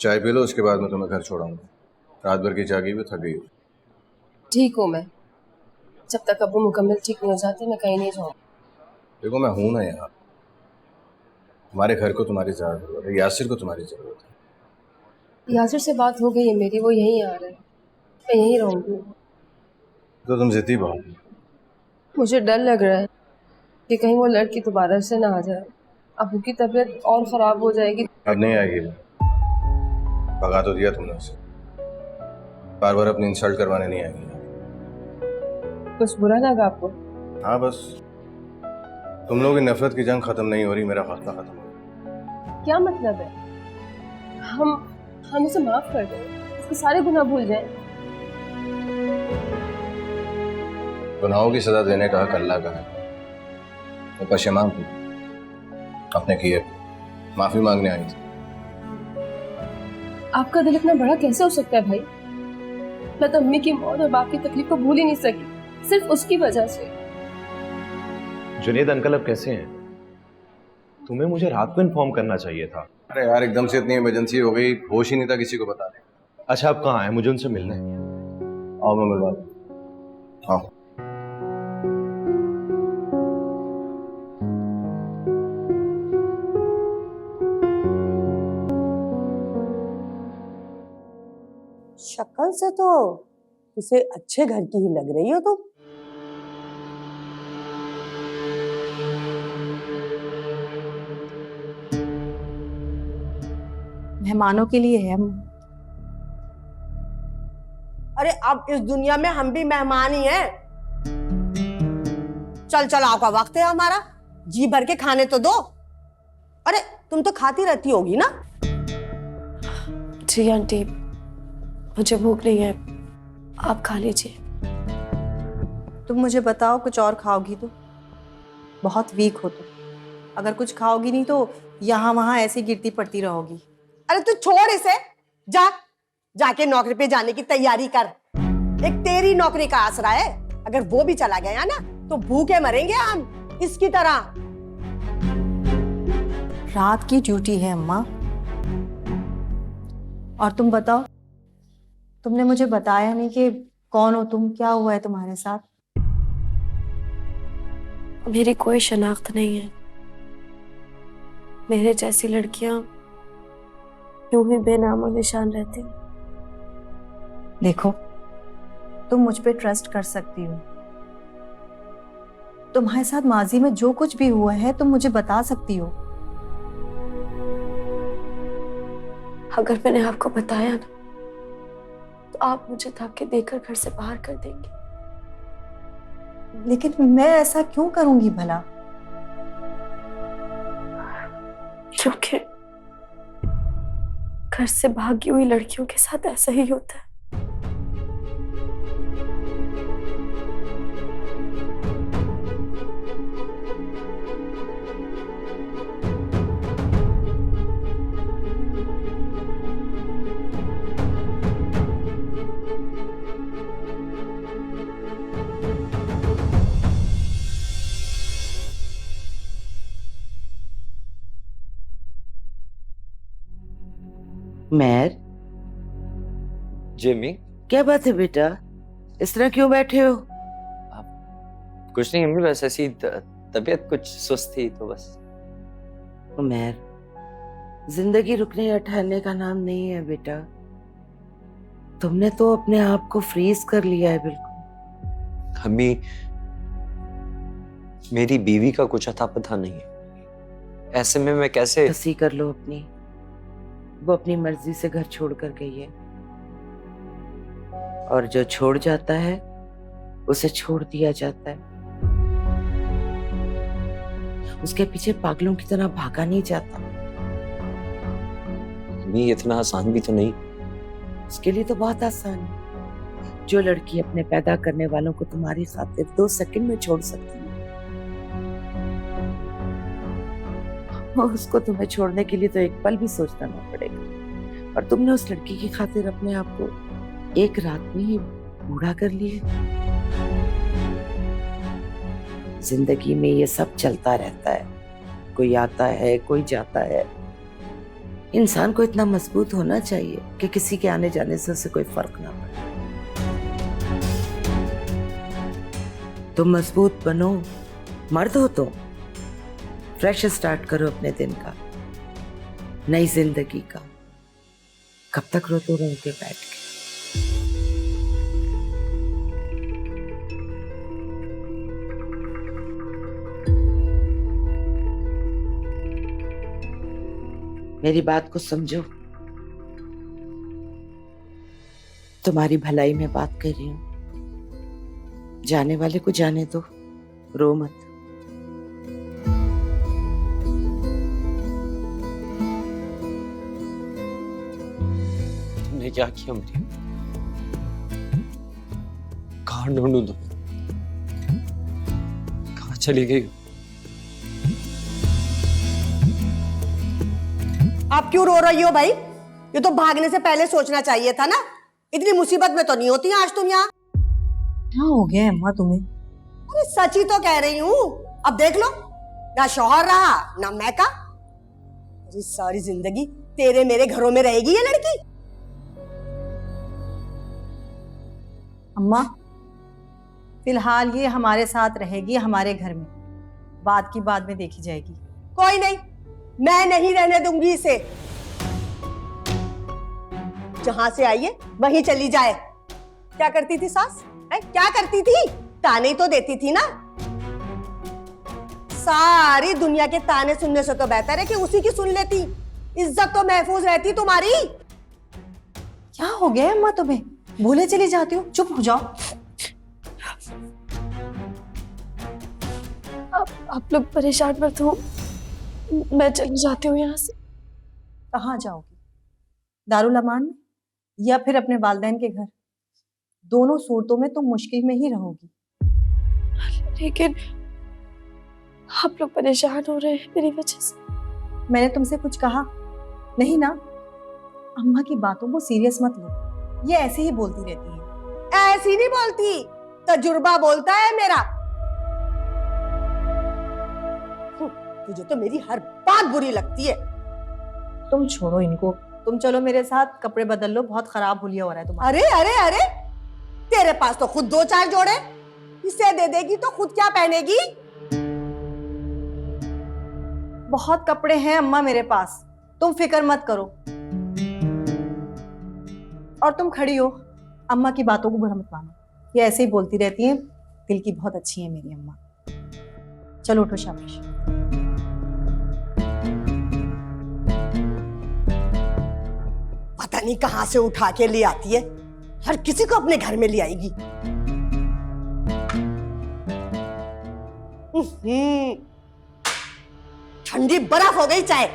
चाय P low, उसके बाद मैं तुम्हें घर छोड़ाऊंगा। रात भर की जागी भी थक गई हो। ठीक हूँ मैं, जब तक अब्बू मुकम्मल ठीक नहीं हो जाते मैं कहीं नहीं जाऊँ। देखो मैं हूं ना यहाँ। हमारे घर को तुम्हारी जरूरत है, यासिर को तुम्हारी जरूरत है। यासिर से बात हो गई है मेरी, वो यहीं आ रहा है, मैं यहीं रहूँगी। तो तुम जिद्दी बहुत हो। मुझे डर लग रहा है कि कहीं वो लड़की दोबारा से ना आ जाए, अब्बू की तबीयत और ख़राब हो जाएगी। अब नहीं आएगी वो, भगा तो दिया तुमने उसे। बार बार अपनी इंसल्ट करवाने नहीं आएगी। कुछ बुरा लगा आपको? हाँ बस, तुम लोगों की नफरत की जंग खत्म नहीं हो रही, मेरा हौसला खत्म हो रहा। क्या मतलब है? हम उसे माफ़ कर दें, उसके सारे गुनाह भूल जाएं। गुनाहों की सजा देने का हक अल्लाह का है। मैं पशेमान हूँ अपने किए, माफी मांगने आई थी। आपका दिल इतना बड़ा कैसे हो सकता है भाई? मैं तो अम्मी की मौत और बाप की तकलीफ को भूल ही नहीं सकी, सिर्फ उसकी वजह से। जुनेद अंकल अब कैसे हैं? तुम्हें मुझे रात को इन्फॉर्म करना चाहिए था। अरे यार, एकदम से इतनी इमरजेंसी हो गई, होश ही नहीं था किसी को बताने। अच्छा, अब कहाँ है? मुझे उनसे मिलना है। आओ मैं मिलवा दूं। हाँ शक्ल से तो किसी अच्छे घर की ही लग रही हो तुम। मेहमानों के लिए है। अरे अब इस दुनिया में हम भी मेहमान ही हैं। चल चल, आपका वक्त है हमारा, जी भर के खाने तो दो। अरे तुम तो खाती रहती होगी ना। जी आंटी, मुझे भूख नहीं है, आप खा लीजिए। तुम मुझे बताओ, कुछ और खाओगी तो? बहुत वीक हो तुम, अगर कुछ खाओगी नहीं तो यहाँ वहां ऐसी गिरती पड़ती रहोगी। अरे तू छोड़ इसे, जा जाके नौकरी पे जाने की तैयारी कर। एक तेरी नौकरी का आसरा है, अगर वो भी चला गया ना तो भूखे मरेंगे हम इसकी तरह। रात की ड्यूटी है अम्मा। और तुम बताओ, तुमने मुझे बताया नहीं कि कौन हो तुम, क्या हुआ है तुम्हारे साथ? मेरी कोई शनाख्त नहीं है। मेरे जैसी लड़कियां यूं ही बेनामो निशान रहती हैं। देखो, तुम मुझ पे ट्रस्ट कर सकती हो। तुम्हारे साथ माजी में जो कुछ भी हुआ है तुम मुझे बता सकती हो। अगर मैंने आपको बताया ना तो आप मुझे धक्के देकर घर से बाहर कर देंगे। लेकिन मैं ऐसा क्यों करूंगी भला? क्योंकि घर से भागी हुई लड़कियों के साथ ऐसा ही होता है। मैर, जिमी, क्या बात है बेटा, इस तरह क्यों बैठे हो? कुछ नहीं अम्मी, बस ऐसी तबीयत कुछ सुस्त थी तो बस। मैर, जिंदगी रुकने या ठहरने का नाम नहीं है बेटा। तुमने तो अपने आप को फ्रीज कर लिया है बिल्कुल। अम्मी, मेरी बीवी का कुछ अता पता नहीं है, ऐसे में मैं कैसे? हंसी कर लो अपनी, वो अपनी मर्जी से घर छोड़ कर गई है, और जो छोड़ जाता है उसे छोड़ दिया जाता है। उसके पीछे पागलों की तरह भागा नहीं जाता। अम्मी, इतना आसान भी तो नहीं। उसके लिए तो बहुत आसान है। जो लड़की अपने पैदा करने वालों को तुम्हारी खातिर 2 सेकंड में छोड़ सकती है, उसको तुम्हें छोड़ने के लिए तो एक पल भी सोचना ना पड़ेगा। और तुमने उस लड़की की खातिर अपने आप को एक रात में ही बूढ़ा कर लिया। जिंदगी में ये सब चलता रहता है, कोई आता है कोई जाता है, इंसान को इतना मजबूत होना चाहिए कि किसी के आने जाने से उसे कोई फर्क ना पड़े। तुम मजबूत बनो, मर्द हो तो फ्रेश स्टार्ट करो अपने दिन का, नई जिंदगी का। कब तक रोते रहोगे बैठ के? मेरी बात को समझो, तुम्हारी भलाई में बात कर रही हूं। जाने वाले को जाने दो, रो मत। तुमने क्या किया मरियम? कहाँ ढूंढूं तुम? कहाँ चली गई? आप क्यों रो रही हो भाई? ये तो भागने से पहले सोचना चाहिए था ना। इतनी मुसीबत में तो नहीं होती आज तुम यहाँ। क्या हो गया अम्मा तुम्हें? अरे सच ही तो कह रही हूँ। अब देख लो, ना शौहर रहा ना मैं का। अरे सारी जिंदगी तेरे मेरे घरों में रहेगी ये लड़की। अम्मा फिलहाल ये हमारे साथ रहेगी, हमारे घर में। बात की बाद में देखी जाएगी। कोई नहीं, मैं नहीं रहने दूंगी इसे। जहां से आई है वहीं चली जाए। क्या करती थी सास? क्या करती थी? ताने ही तो देती थी ना। सारी दुनिया के ताने सुनने से तो बेहतर है कि उसी की सुन लेती। इज्जत तो महफूज रहती तुम्हारी। क्या हो गया अम्मा तुम्हें? भूले चली जाती हो, चुप हो जाओ। आप लोग परेशान मत हो, मैं चली जाती हूँ यहाँ से। कहाँ जाओगी? दारुल अमान में या फिर अपने वालिदैन के घर? दोनों सूरतों में तुम मुश्किल में ही रहोगी। लेकिन आप लोग परेशान हो रहे हैं मेरी वजह से। मैंने तुमसे कुछ कहा नहीं ना? अम्मा की बातों को सीरियस मत लो, ये ऐसे ही बोलती रहती है। ऐसी नहीं बोलती, तजुर्बा बोलता है मेरा। तुझे तो मेरी हर बात बुरी लगती है। तुम छोड़ो इनको, तुम चलो मेरे साथ, कपड़े बदल लो, बहुत खराब हुलिया हो रहा है तुम्हारा। अरे अरे अरे, तेरे पास तो खुद 2-4 जोड़े, इसे दे देगी तो खुद क्या पहनेगी? बहुत कपड़े हैं अम्मा मेरे पास, तुम फिक्र मत करो। और तुम खड़ी हो, अम्मा की बातों को बुरा मत मानो, ये ऐसे ही बोलती रहती हैं। दिल की बहुत अच्छी है मेरी अम्मा। चलो उठो, शाबाश। पता नहीं कहां से उठा के ले आती है, हर किसी को अपने घर में ले आएगी। ठंडी बर्फ हो गई चाय,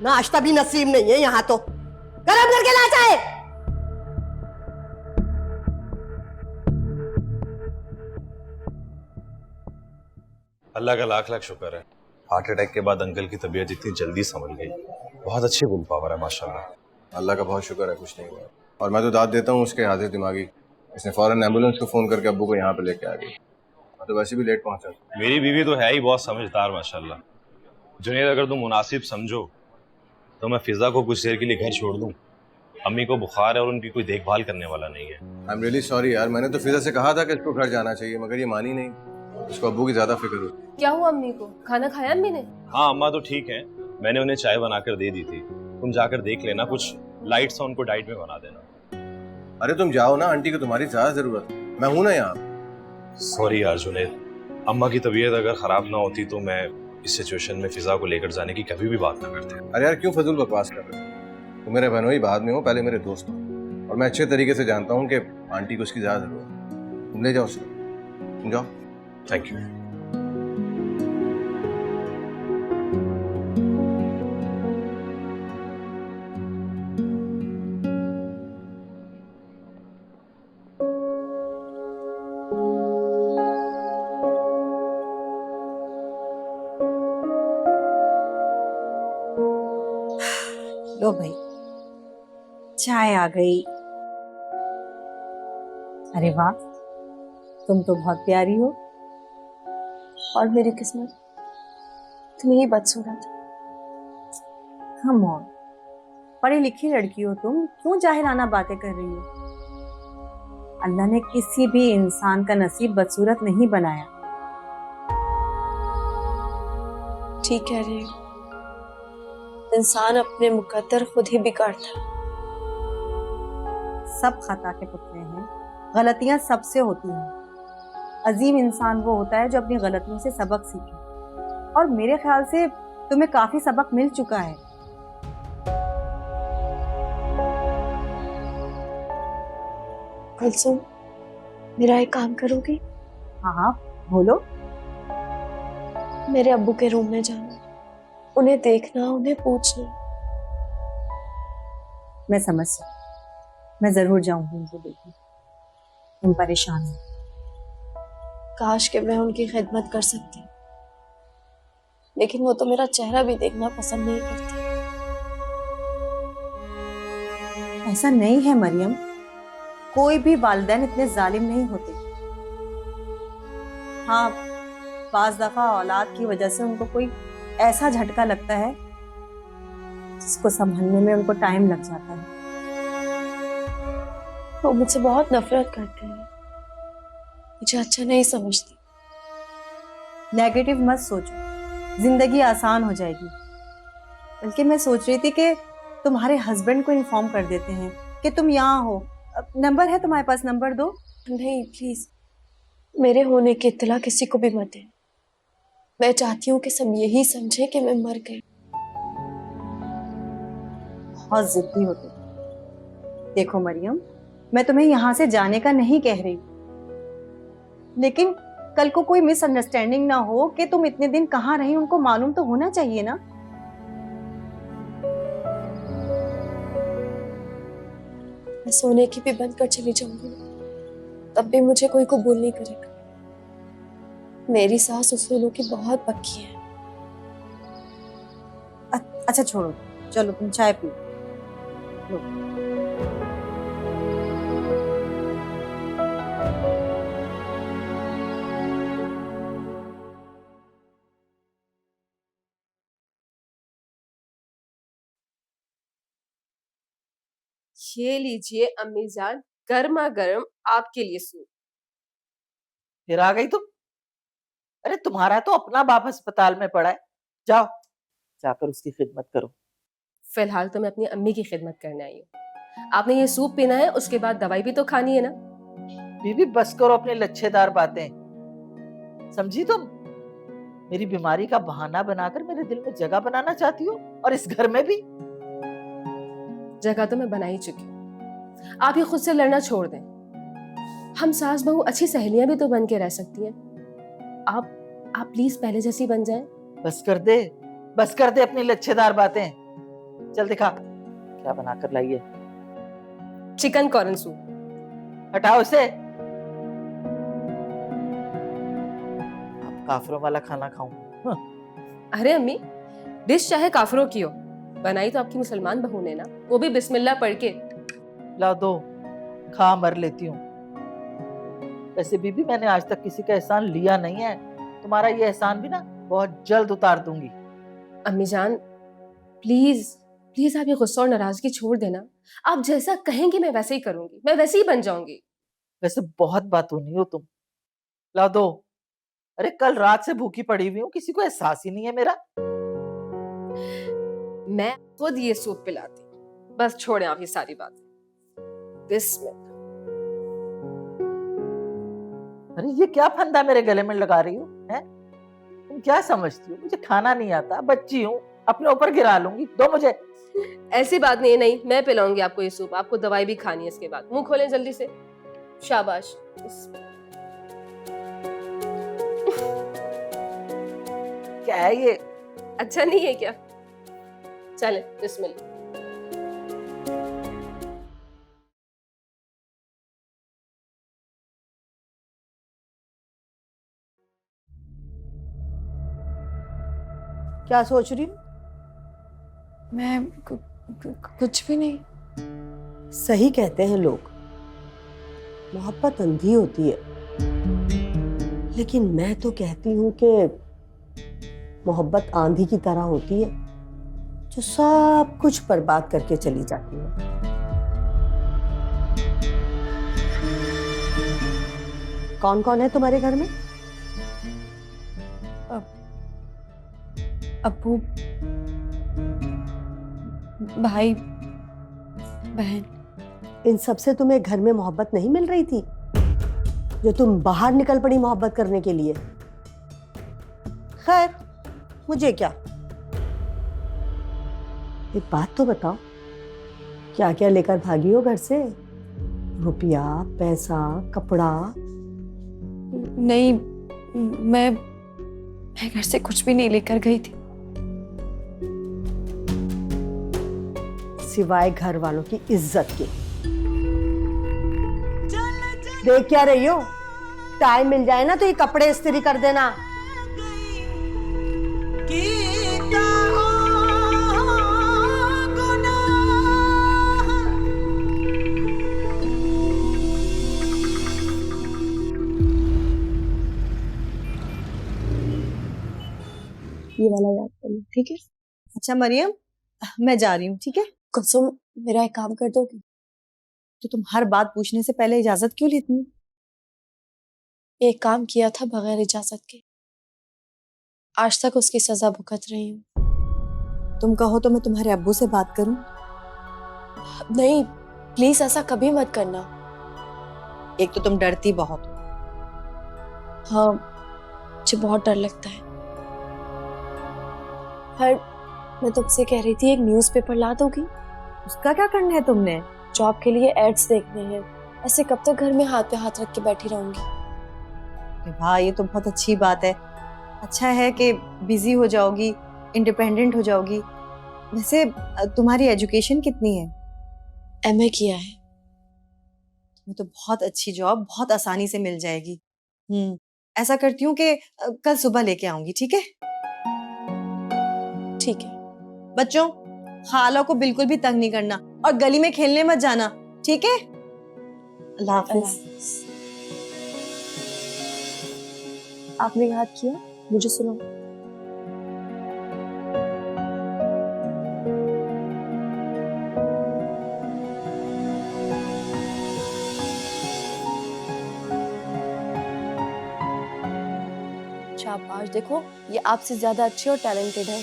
नाश्ता भी नसीब नहीं है यहाँ तो। गरम करके ला चाय। अल्लाह का लाख लाख शुक्र है, हार्ट अटैक के बाद अंकल की तबीयत इतनी जल्दी संभल गई। बहुत अच्छी विल पावर है माशाल्लाह। अल्लाह का बहुत शुक्र है, कुछ नहीं हुआ। और मैं तो दाद देता हूँ उसके हाजिर दिमागी। इसने फौरन एम्बुलेंस को फ़ोन करके अब्बू को यहाँ पे लेके आ गई। मैं तो वैसे भी लेट पहुँचा। मेरी बीवी तो है ही बहुत समझदार माशाल्लाह। जुनेद, अगर तुम मुनासिब समझो तो मैं फिजा को कुछ देर के लिए घर छोड़ दूं। अम्मी को बुखार है और उनकी कोई देखभाल करने वाला नहीं है। आई एम रियली सॉरी यार, मैंने तो फिजा से कहा था कि इसको घर जाना चाहिए, मगर ये मानी नहीं। उसको अब्बू की ज्यादा फिक्र हुई। क्या हुआ अम्मी को? खाना खाया अम्मी ने? हाँ अम्मा तो ठीक है, मैंने उन्हें चाय बनाकर दे दी थी। तुम जाकर देख लेना, कुछ लाइट सा उनको डाइट में बना देना। अरे तुम जाओ ना, आंटी को तुम्हारी ज्यादा जरूरत है, मैं हूं ना यहाँ। सॉरी यार जुनेद, अम्मा की तबीयत अगर खराब ना होती तो मैं इस सिचुएशन में फिजा को लेकर जाने की कभी भी बात ना करते। अरे यार क्यों फजूल बकवास कर रहे हो? तुम मेरे बहनोई बाद में हो, पहले मेरे दोस्त हो। और मैं अच्छे तरीके से जानता हूँ कि आंटी को उसकी ज्यादा जरूरत है। तुम ले जाओ उसको, तुम जाओ। Thank you. लो भाई, चाय आ गई। अरे वाह, तुम तो बहुत प्यारी हो। और मेरी किस्मत इतनी ही बदसूरत है। कम ऑन, पढ़ी लिखी लड़की हो तुम, क्यों जाहिराना बातें कर रही हो? अल्लाह ने किसी भी इंसान का नसीब बदसूरत नहीं बनाया। ठीक कह रही हो, इंसान अपने मुकद्दर खुद ही बिगाड़ता है। सब खता के पुतले हैं, गलतियां सबसे होती हैं। अजीम इंसान वो होता है जो अपनी गलतियों से सबक सीखे, और मेरे ख्याल से तुम्हें काफी सबक मिल चुका है। कुलसुम, मेरा एक काम करोगी? हाँ हाँ बोलो। मेरे अब्बू के रूम में जाना, उन्हें देखना, उन्हें पूछना। मैं समझ सकती, मैं जरूर जाऊंगी उनको देखने। तुम परेशान हो। काश कि मैं उनकी खिदमत कर सकती, लेकिन वो तो मेरा चेहरा भी देखना पसंद नहीं करती। ऐसा नहीं है मरियम, कोई भी वालिदैन इतने जालिम नहीं होते। हाँ, बाज दफा औलाद की वजह से उनको कोई ऐसा झटका लगता है जिसको संभलने में उनको टाइम लग जाता है। वो मुझसे बहुत नफरत करते हैं, मुझे अच्छा नहीं समझती। नेगेटिव मत सोचो, जिंदगी आसान हो जाएगी। बल्कि मैं सोच रही थी कि तुम्हारे हस्बैंड को इन्फॉर्म कर देते हैं कि तुम यहाँ हो। नंबर है तुम्हारे पास? नंबर दो। नहीं प्लीज, मेरे होने की इत्तला किसी को भी मत देना। मैं चाहती हूँ कि सब यही समझे कि मैं मर गई। बहुत जिद्दी हो तुम। देखो मरियम, मैं तुम्हें यहाँ से जाने का नहीं कह रही, लेकिन कल को कोई मिसअंडरस्टैंडिंग ना हो कि तुम इतने दिन कहाँ रही, उनको मालूम तो होना चाहिए ना। मैं सोने की भी बंद कर चली जाऊंगी, तब भी मुझे कोई कबूल नहीं करेगा। मेरी सास उसूलों की बहुत पक्की है। अच्छा छोड़ो, चलो तुम चाय पियो। लो। ये लीजिए अम्मी जान, गर्मा गर्म आपके लिए सूप। फिर आ गई तुम? अरे तुम्हारा तो अपना बाप अस्पताल में पड़ा है, जाओ जाकर उसकी खिदमत करो। फिलहाल तो मैं अपनी अम्मी की खिदमत करने आई हूँ। आपने ये सूप पीना है, उसके बाद दवाई भी तो खानी है ना। बीबी बस करो अपनी लच्छेदार बातें, समझी तुम? मेरी बीमारी का बहाना बनाकर मेरे दिल में जगह बनाना चाहती हो, और इस घर में भी। जगह तो मैं बना ही चुकी हूँ, आप ये खुद से लड़ना छोड़ दें। हम सास बहू अच्छी सहेलियां भी तो बन के रह सकती हैं। आप प्लीज पहले जैसी बन जाएं। बस कर दे अपनी लच्छेदार बातें। चल दिखा क्या बनाकर लाई है। Chicken corn soup. हटाओ इसे। अब काफरों वाला खाना खाऊं? अरे अम्मी, डिश चाहे काफरों की हो, बनाई तो आपकी मुसलमान बहू ने ना, वो भी बिस्मिल्लाह पढ़ के। ला दो, खा मर लेती हूँ। वैसे बीबी मैंने आज तक किसी का एहसान लिया नहीं है, तुम्हारा ये एहसान भी ना बहुत जल्द उतार दूंगी। अम्मी जान प्लीज प्लीज, आप ये गुस्सा और नाराजगी छोड़ देना। आप जैसा कहेंगी मैं वैसे ही करूंगी, मैं वैसे ही बन जाऊंगी। वैसे बहुत बातूनी हो तुम। ला दो। अरे कल रात से भूखी पड़ी हुई हूँ, किसी को एहसास ही नहीं है मेरा। मैं खुद ये सूप पिलाती, बस छोड़ें आप ये सारी बातें। बिस्मिल्लाह। अरे ये क्या फंदा मेरे गले में लगा रही हो, हैं? तुम क्या समझती हो मुझे खाना नहीं आता? बच्ची हूँ, अपने ऊपर गिरा लूंगी। दो मुझे। ऐसी बात नहीं, मैं पिलाऊंगी आपको ये सूप। आपको दवाई भी खानी है इसके बाद। मुंह खोलें जल्दी से। शाबाश। क्या है ये? अच्छा नहीं है क्या? चले बिस्मिल्लाह। क्या सोच रही हूँ? मैं कुछ भी नहीं। सही कहते हैं लोग, मोहब्बत अंधी होती है, लेकिन मैं तो कहती हूँ कि मोहब्बत आंधी की तरह होती है, जो सब कुछ बर्बाद करके चली जाती है। कौन कौन है तुम्हारे घर में? अब्बू, भाई, बहन। इन सबसे तुम्हें घर में मोहब्बत नहीं मिल रही थी जो तुम बाहर निकल पड़ी मोहब्बत करने के लिए? खैर, मुझे क्या, एक बात तो बताओ, क्या क्या लेकर भागी हो घर से? रुपया, पैसा, कपड़ा? नहीं, मैं घर से कुछ भी नहीं लेकर गई थी। सिवाय घर वालों की इज्जत के। देख क्या रही हो? टाइम मिल जाए ना तो ये कपड़े इस्त्री कर देना। ये वाला याद कर लो, ठीक है? अच्छा मरियम, मैं जा रही हूँ, ठीक है? कुसुम, मेरा एक काम कर दोगी? तो तुम हर बात पूछने से पहले इजाजत क्यों लेती हो? एक काम किया था बगैर इजाजत के, आज तक उसकी सजा भुगत रही हूँ। तुम कहो तो मैं तुम्हारे अब्बू से बात करूं? नहीं, प्लीज ऐसा कभी मत करना। एक तो तुम डरती बहुत हो। हाँ, मुझे बहुत डर लगता है। पर मैं तुमसे कह रही थी, एक न्यूज़पेपर ला दोगी? उसका क्या करना है तुमने? जॉब के लिए एड्स देखने हैं। ऐसे कब तक घर में हाथ पे हाथ रख के बैठी रहूंगी? वाह, ये तो बहुत अच्छी बात है। अच्छा है कि बिजी हो जाओगी, इंडिपेंडेंट हो जाओगी। वैसे तुम्हारी एजुकेशन कितनी है? एमए किया है। तुम्हें तो बहुत अच्छी जॉब बहुत आसानी से मिल जाएगी। ऐसा करती हूँ कि कल सुबह लेके आऊंगी, ठीक है? ठीक है। बच्चों, खाला को बिल्कुल भी तंग नहीं करना और गली में खेलने मत जाना, ठीक है? अल्लाह हाफिज। आपने याद किया, मुझे सुनो। शाबाश, देखो ये आपसे ज्यादा अच्छी और टैलेंटेड है।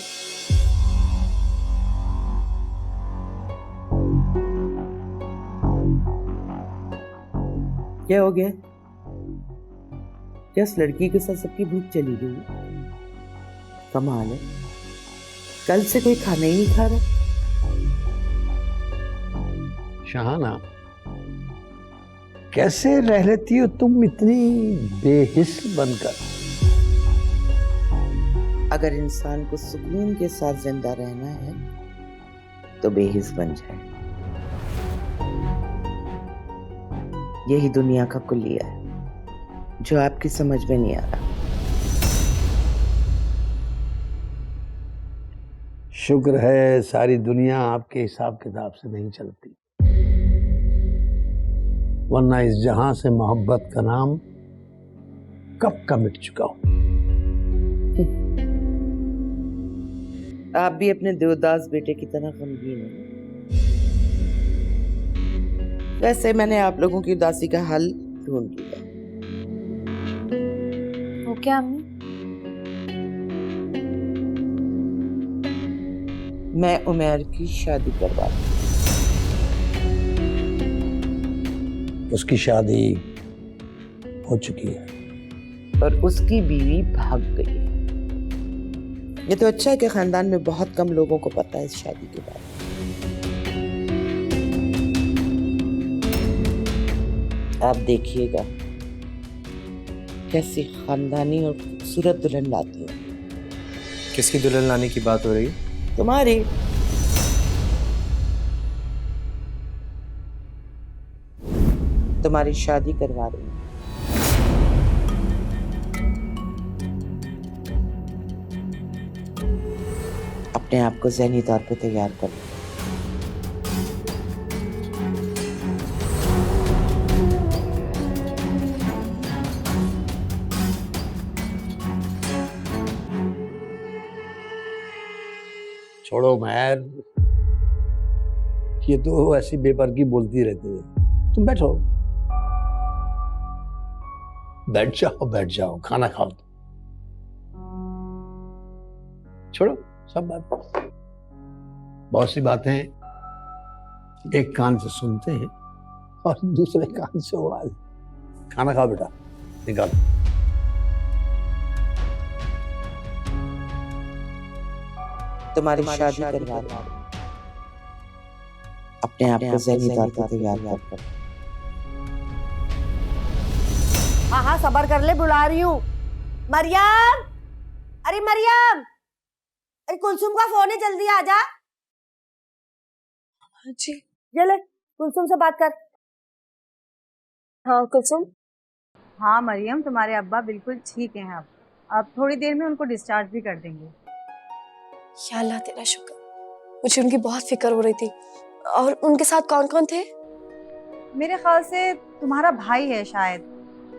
क्या हो गया? क्या इस लड़की के साथ सबकी भूख चली गई? कमाल है, कल से कोई खाना ही नहीं खा रहा। शहाना, कैसे रह लेती हो तुम इतनी बेहिस बनकर? अगर इंसान को सुकून के साथ जिंदा रहना है तो बेहिस बन जाए। यही दुनिया का कुल्लिया है जो आपकी समझ में नहीं आ रहा। शुक्र है सारी दुनिया आपके हिसाब किताब से नहीं चलती, वरना इस जहां से मोहब्बत का नाम कब का मिट चुका हो। आप भी अपने देवदास बेटे की तरह गमगीन हैं। वैसे मैंने आप लोगों की उदासी का हल ढूंढ लिया। वो क्या अम्मी? मैं उमैर की शादी करवा दूं। उसकी शादी हो चुकी है और उसकी बीवी भाग गई है। ये तो अच्छा है कि खानदान में बहुत कम लोगों को पता है इस शादी के बारे में। आप देखिएगा कैसी खानदानी और खूबसूरत दुल्हन लाती है। किसकी दुल्हन लाने की बात हो रही है? तुम्हारी। तुम्हारी शादी करवा रही हूं। अपने आप को ज़हनी तौर पे तैयार कर लो। छोड़ो मैर, ये तो ऐसी बेपरगी बोलती रहती है। तुम बैठो, बैठ जाओ, खाना खाओ। छोड़ो सब बात, बहुत सी बातें एक कान से सुनते हैं और दूसरे कान से आवाज। खाना खाओ बेटा, निकालो। तुम्हारी शादी करवा दो, अपने आप को ज़हनी तौर पर तैयार कर। हाँ हाँ सबर कर ले, बुला रही हूँ। मरियम, अरे मरियम, अरे कुलसुम का फोन है, जल्दी आ जा। हाँ जी। ये ले, कुलसुम से बात कर। हाँ कुलसुम। हाँ मरियम, तुम्हारे अब्बा बिल्कुल ठीक हैं। अब थोड़ी देर में उनको डिस्चार्ज भी कर देंगे। या अल्लाह तेरा शुक्र, मुझे उनकी बहुत फिक्र हो रही थी। और उनके साथ कौन कौन थे? मेरे ख्याल से तुम्हारा भाई है शायद,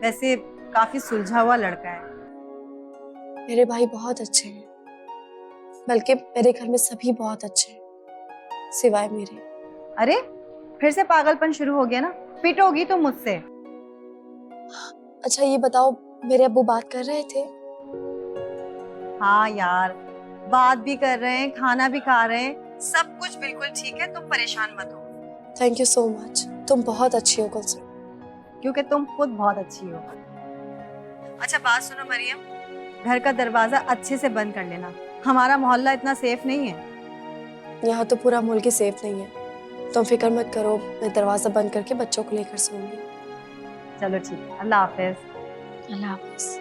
वैसे काफी सुलझा हुआ लड़का है। मेरे भाई बहुत अच्छे हैं, बल्कि मेरे घर में सभी बहुत अच्छे हैं सिवाय मेरे। अरे फिर से पागलपन शुरू हो गया ना, पिटोगी तुम मुझसे। अच्छा ये बताओ, मेरे अब्बू बात कर रहे थे? हाँ यार, बात भी कर रहे हैं, खाना भी खा रहे हैं, सब कुछ बिल्कुल ठीक है, तुम परेशान मत हो। थैंक यू सो मच, तुम बहुत अच्छी हो कुलसुम। क्योंकि तुम खुद बहुत अच्छी हो। अच्छा बात सुनो मरियम, घर का दरवाजा अच्छे से बंद कर लेना, हमारा मोहल्ला इतना सेफ नहीं है। यहाँ तो पूरा मुल्क ही सेफ नहीं है, तुम फिक्र मत करो, मैं दरवाजा बंद करके बच्चों को लेकर सोऊंगी। चलो ठीक है, अल्लाह हाफिज। अल्लाह हाफिज।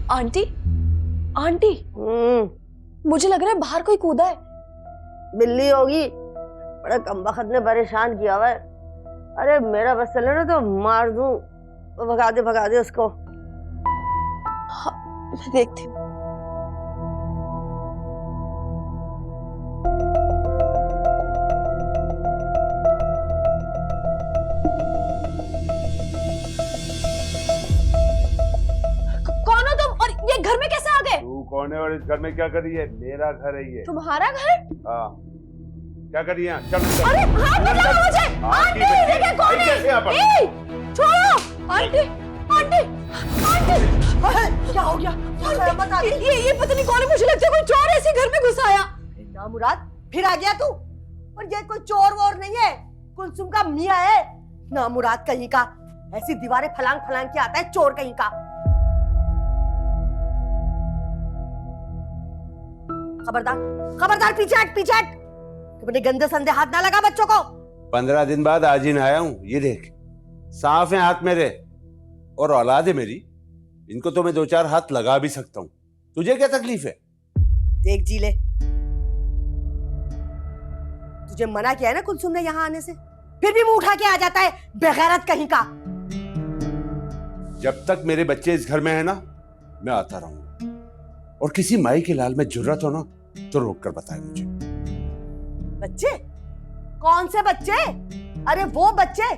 आंटी, आंटी, मुझे लग रहा है बाहर कोई कूदा है। बिल्ली होगी, बड़ा कमबख्त ने परेशान किया हुआ है। अरे मेरा बस चले ना तो मार दूं, भगा दे उसको। हाँ, मैं देखती हूँ। कौन हो तुम और ये घर में कैसे आ गए? तू कौन है और इस घर में क्या कर रही है? मेरा घर है ये। तुम्हारा घर? हाँ, क्या कर रही है? चल अरे हाथ मत लगाओ मुझे। आंटी, ये कौन है? छोड़ो। आंटी, आंटी, आंटी, क्या हो गया? बता दे। ये पता नहीं कौन है, मुझे लगता है कोई चोर ऐसे घर में घुस आया। ना मुराद, फिर आ गया तू? और ये कोई चोर वोर नहीं है, कुलसुम का मियां है। ना मुराद कहीं का, ऐसी दीवारें फलांग फलांग के आता है, चोर कहीं का। खबरदार, खबरदार, पीछे हट। अपने गंदे संदे हाथ ना लगा बच्चों को। 15 दिन बाद आज ही नहाया हूँ, ये देख साफ है हाथ मेरे, और औलाद है मेरी, इनको तो मैं 2-4 हाथ लगा भी सकता हूँ। तुझे क्या तकलीफ है? देख जीले, तुझे मना किया है ना कुलसुम ने यहाँ आने से, फिर भी मुंह उठा के आ जाता है, बेगैरत कहीं का। जब तक मेरे बच्चे इस घर में है ना, मैं आता रहूंगा, और किसी माई के लाल में जरूरत हो ना तो रोक कर बताए मुझे। बच्चे? कौन से बच्चे? अरे वो बच्चे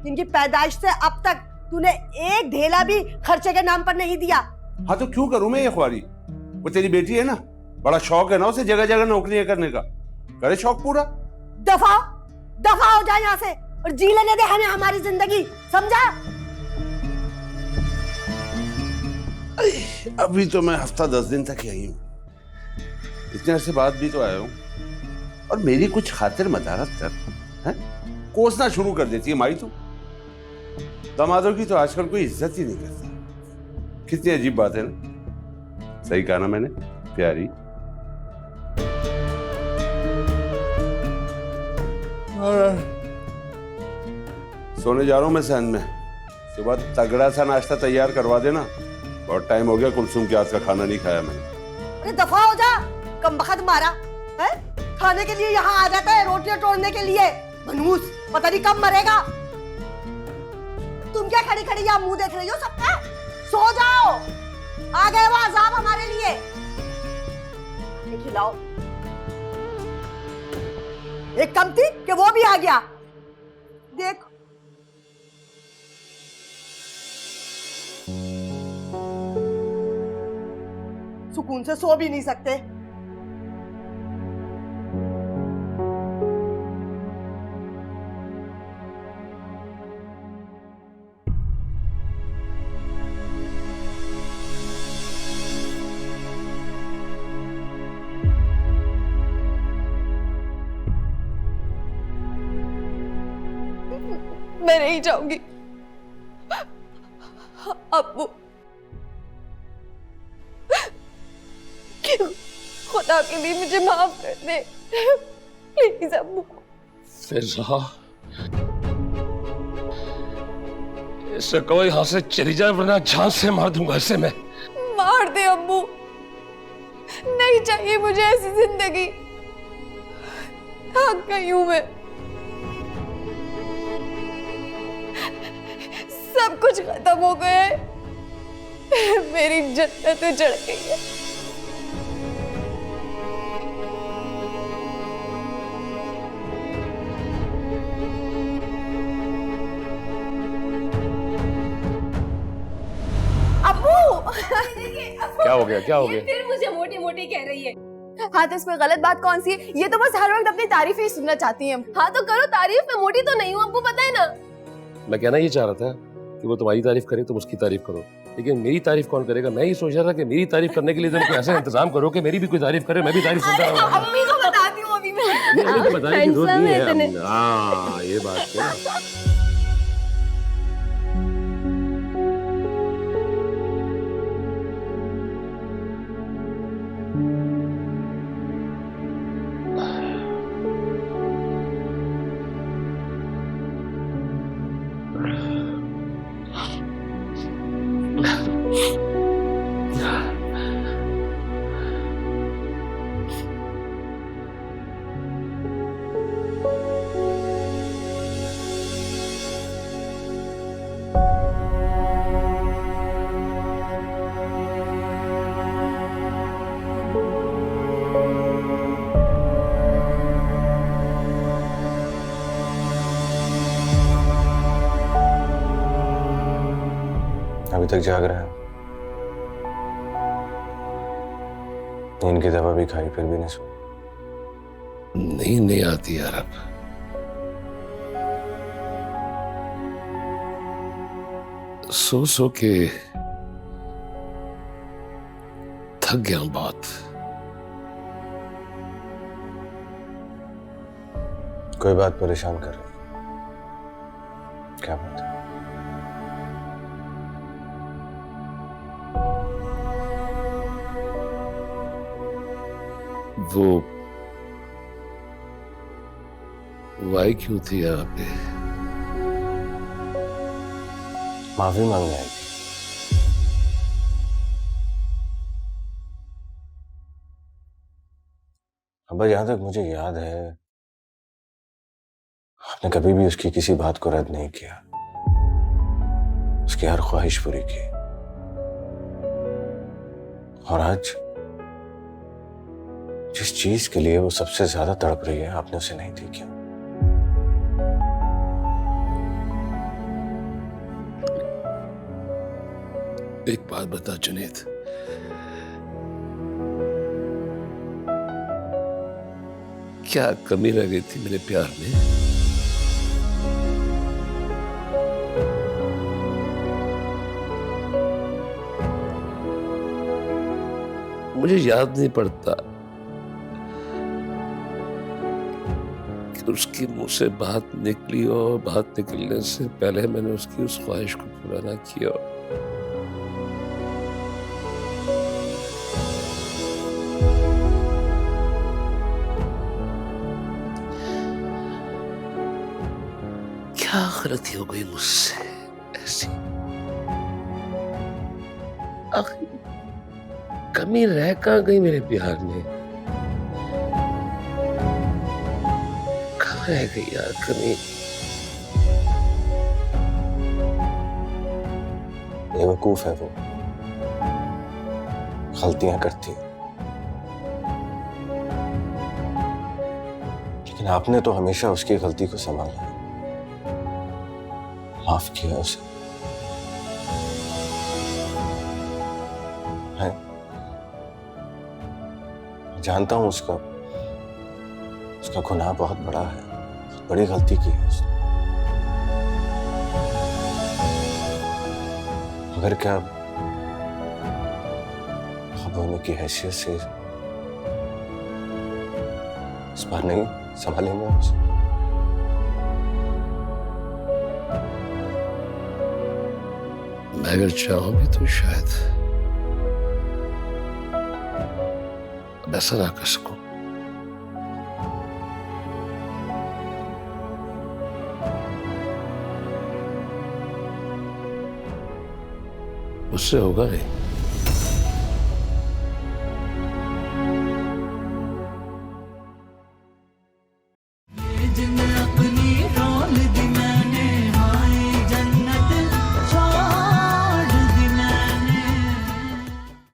जिनकी पैदाइश से अब तक तूने एक ढेला भी खर्चे के नाम पर नहीं दिया। हाँ तो क्यों करूं मैं ये ख्वारी? वो तेरी बेटी है ना, बड़ा शौक है ना उसे जगह जगह नौकरियां करने का, करे शौक पूरा। दफा हो जा यहाँ से और जी लेने दे हमें हमारी जिंदगी, समझा? अभी तो मैं हफ्ता 10 दिन तक यही हूँ, इतने अरसे बाद भी तो आया हूँ, और मेरी कुछ खातिर मदारत कर है? कोसना शुरू कर देती है माई। तो दामादों की तो आजकल कोई इज्जत ही नहीं करता। कितनी अजीब बात है ना, सही कहा ना मैंने प्यारी? सोने जा रहा हूं मैं सहन में, सुबह तगड़ा सा नाश्ता तैयार करवा देना, बहुत टाइम हो गया कुलसुम के हाथ का खाना नहीं खाया मैंने। अरे दफा हो जा, कमबख्त मारा है, खाने के लिए यहाँ आ जाता है रोटियां तोड़ने के लिए। मनहूस, पता नहीं कब मरेगा। तुम क्या खड़ी खड़ी यहाँ मुंह देख रही हो सबका? सो जाओ, आ गए वो अजाब हमारे लिए। खिलाओ। एक कम थी कि वो भी आ गया। देखो सुकून से सो भी नहीं सकते। मैं नहीं जाऊंगी। अब्बू, खुदा के लिए मुझे माफ कर दे प्लीज अब्बू। फिजा, इसे कहो यहाँ से चली जाए वरना जान से मार दूंगा इसे मैं। मार दे अब्बू, नहीं चाहिए मुझे ऐसी जिंदगी। थक गई हूं मैं, सब कुछ खत्म हो गया है, मेरी जन्नत उजड़ गई है। क्या हो गया, क्या हो गया? फिर मुझे मोटी मोटी कह रही है। हाँ तो इसमें गलत बात कौन सी है? ये तो बस हर वक्त अपनी तारीफ ही सुनना चाहती है। हाँ तो करो तारीफ, मैं मोटी तो नहीं हूँ, आपको पता है ना। मैं कहना ये चाह रहा था कि वो तुम्हारी तारीफ करे तुम उसकी तारीफ करो, लेकिन मेरी तारीफ कौन करेगा? मैं ही सोच रहा था कि मेरी तारीफ करने के लिए तुम कोई ऐसा इंतजाम करो कि मेरी भी कोई तारीफ करे, मैं भी तारीफ सुनता रहूं। अम्मी को बताती हूँ अभी मैं। ये तो बताने की जरूरत नहीं है। हाँ ये बात है। अभी तक जाग रहा है, नींद की दवा भी खाई फिर भी नहीं सो। नींद नहीं आती यार अब। सो सो के थक गया हूं बहुत। कोई बात परेशान कर रही है? क्या बात है? वो वाई क्यों थी यहाँ पे? माफी मांगने आई थी। अब्बा, जहां तक मुझे याद है आपने कभी भी उसकी किसी बात को रद्द नहीं किया, उसकी हर ख्वाहिश पूरी की। और आज जिस चीज के लिए वो सबसे ज्यादा तड़प रही है आपने उसे नहीं दी क्या? एक बात बता जुनैद, क्या कमी रह गई थी मेरे प्यार में? मुझे याद नहीं पड़ता कि उसकी मुंह से बात निकली और बात निकलने से पहले मैंने उसकी उस ख्वाहिश को पूरा ना किया। क्या गलती हो गई मुझसे ऐसी? आखिर कमी रह कहाँ गई मेरे प्यार में? कहाँ रह गई यार कमी। बेवकूफ है वो, गलतियां करती है, लेकिन आपने तो हमेशा उसकी गलती को संभाला, माफ किया उसे। है? जानता हूं उसका गुनाह बहुत बड़ा है, बहुत बड़ी गलती की है उसने, मगर क्या अब होने की हैसियत से इस बार नहीं संभालेंगे उसे? मैं अगर चाहूं भी तो शायद अब ऐसा ना कर सकूं। उससे होगा नहीं।